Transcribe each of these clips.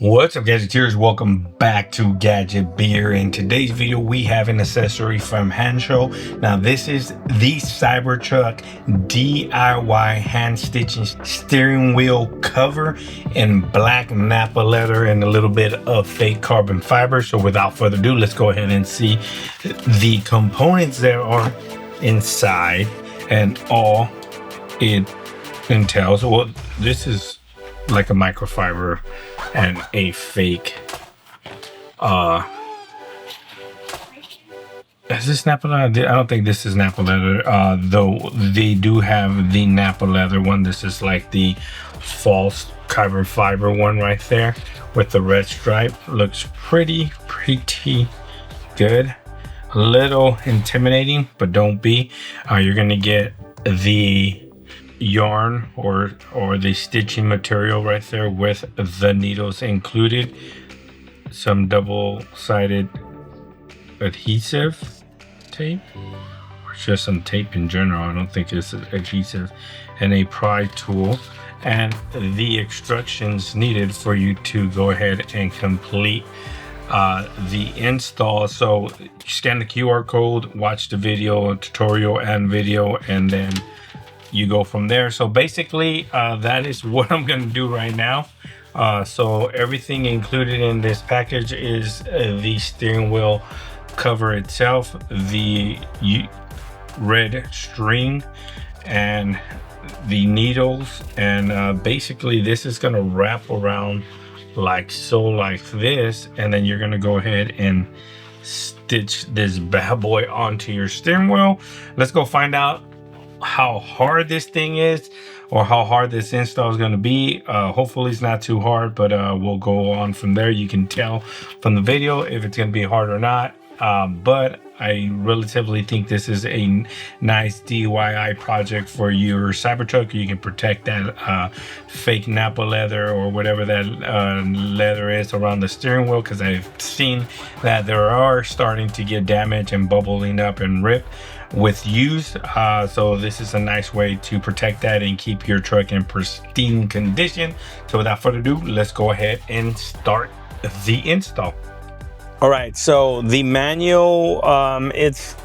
What's up, Gadgeteers? Welcome back to Gadget Beer. In today's video, we have an accessory from Hansho. Now, this is the Cybertruck DIY hand stitching steering wheel cover in black nappa leather and a little bit of fake carbon fiber. So without further ado, let's go ahead and see the components that are inside and all it entails. Well, this is like a microfiber and a fake is this nappa leather? I don't think this is nappa leather, though they do have the nappa leather one. This is like the false carbon fiber one right there with the red stripe. Looks pretty good. A little intimidating, but don't be. You're gonna get the yarn or the stitching material right there with the needles included, some double-sided adhesive tape, or just some tape in general. I don't think it's adhesive, and a pry tool, and the instructions needed for you to go ahead and complete the install. So scan the QR code, watch the video tutorial and video, and then you go from there. So basically that is what I'm gonna do right now. So everything included in this package is the steering wheel cover itself, the red string, and the needles, and basically this is gonna wrap around like so, like this, and then you're gonna go ahead and stitch this bad boy onto your steering wheel. Let's go find out how hard this thing is, or how hard this install is going to be. Hopefully it's not too hard, but we'll go on from there. You can tell from the video if it's going to be hard or not, but I relatively think this is a nice DIY project for your Cybertruck. You can protect that fake nappa leather or whatever that leather is around the steering wheel, because I've seen that there are starting to get damaged and bubbling up and rip with use. So this is a nice way to protect that and keep your truck in pristine condition. So without further ado, let's go ahead and start the install. All right, so the manual, it's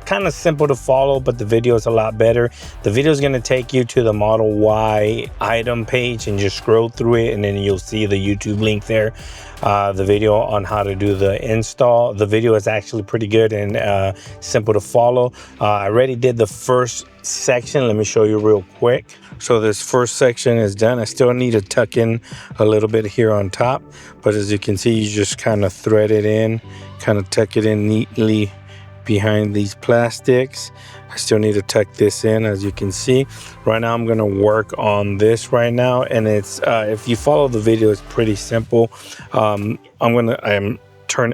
kind of simple to follow, but the video is a lot better. The video is going to take you to the Model Y item page, and just scroll through it, and then you'll see the YouTube link there, the video on how to do the install. The video is actually pretty good and simple to follow. I already did the first section. Let me show you real quick. So this first section is done. I still need to tuck in a little bit here on top, but as you can see, you just kind of thread it in, kind of tuck it in neatly behind these plastics. I still need to tuck this in, as you can see. Right now I'm going to work on this right now, and it's if you follow the video, it's pretty simple. I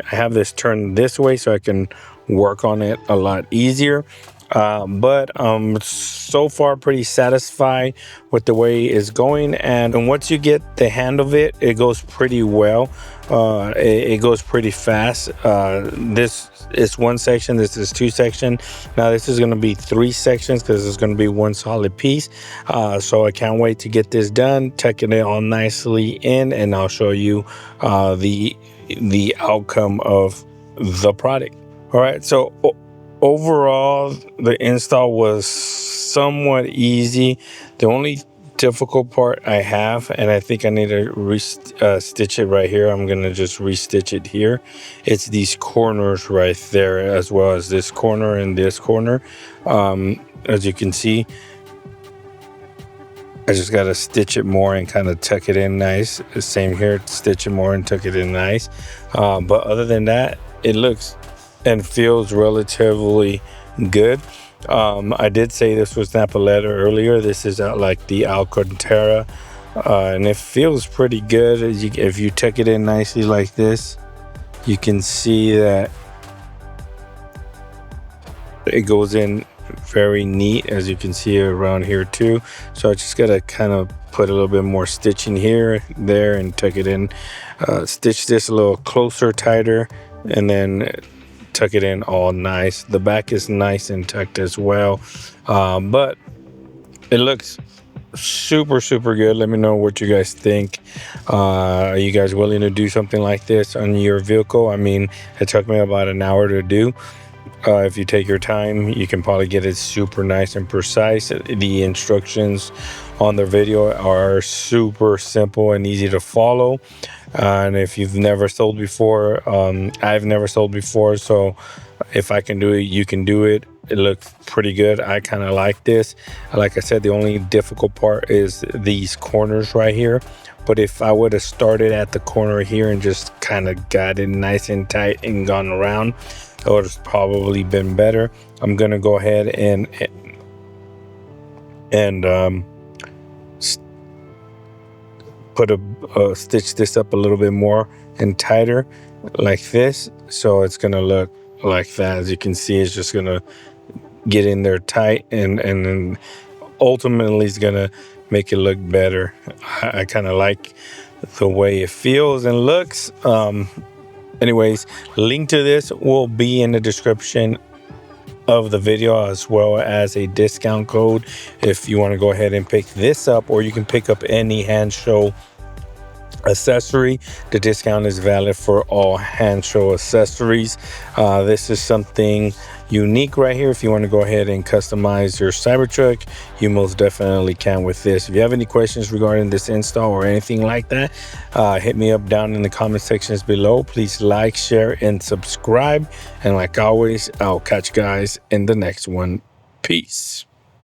have this turned this way so I can work on it a lot easier. But I'm so far pretty satisfied with the way it's going, and once you get the hang of it, it goes pretty well. It goes pretty fast. This is one section, this is two sections. Now this is going to be three sections, because it's going to be one solid piece. So I can't wait to get this done, tucking it all nicely in, and I'll show you the outcome of the product. All right, so overall, the install was somewhat easy. The only difficult part I have, and I think I need to stitch it right here. I'm going to just restitch it here. It's these corners right there, as well as this corner and this corner. As you can see, I just got to stitch it more and kind of tuck it in nice. The same here, stitch it more and tuck it in nice. But other than that, it looks and feels relatively good. I did say this was nappa leather earlier. This is like the Alcantara, and it feels pretty good. If you tuck it in nicely like this, you can see that it goes in very neat, as you can see around here too. So I just gotta kind of put a little bit more stitching here, there, and tuck it in. Stitch this a little closer, tighter, and then tuck it in all nice. The back is nice and tucked as well, but it looks super good. Let me know what you guys think. Are you guys willing to do something like this on your vehicle? I mean, it took me about an hour to do. If you take your time, you can probably get it super nice and precise. The instructions on the video are super simple and easy to follow. And if you've never sold before, I've never sold before, so if I can do it, you can do it. It looks pretty good. I kind of like this. Like I said, the only difficult part is these corners right here. But if I would have started at the corner here and just kind of got it nice and tight and gone around, it would have probably been better. I'm gonna go ahead and stitch this up a little bit more and tighter like this, so it's gonna look like that. As you can see, it's just gonna get in there tight, and then ultimately it's gonna make it look better. I kind of like the way it feels and looks. Anyways, link to this will be in the description of the video, as well as a discount code if you want to go ahead and pick this up, or you can pick up any hand show accessory. The discount is valid for all hand show accessories. This is something unique right here. If you want to go ahead and customize your Cybertruck, you most definitely can with this. If you have any questions regarding this install or anything like that, hit me up down in the comment sections below. Please like, share, and subscribe. And like always, I'll catch you guys in the next one. Peace.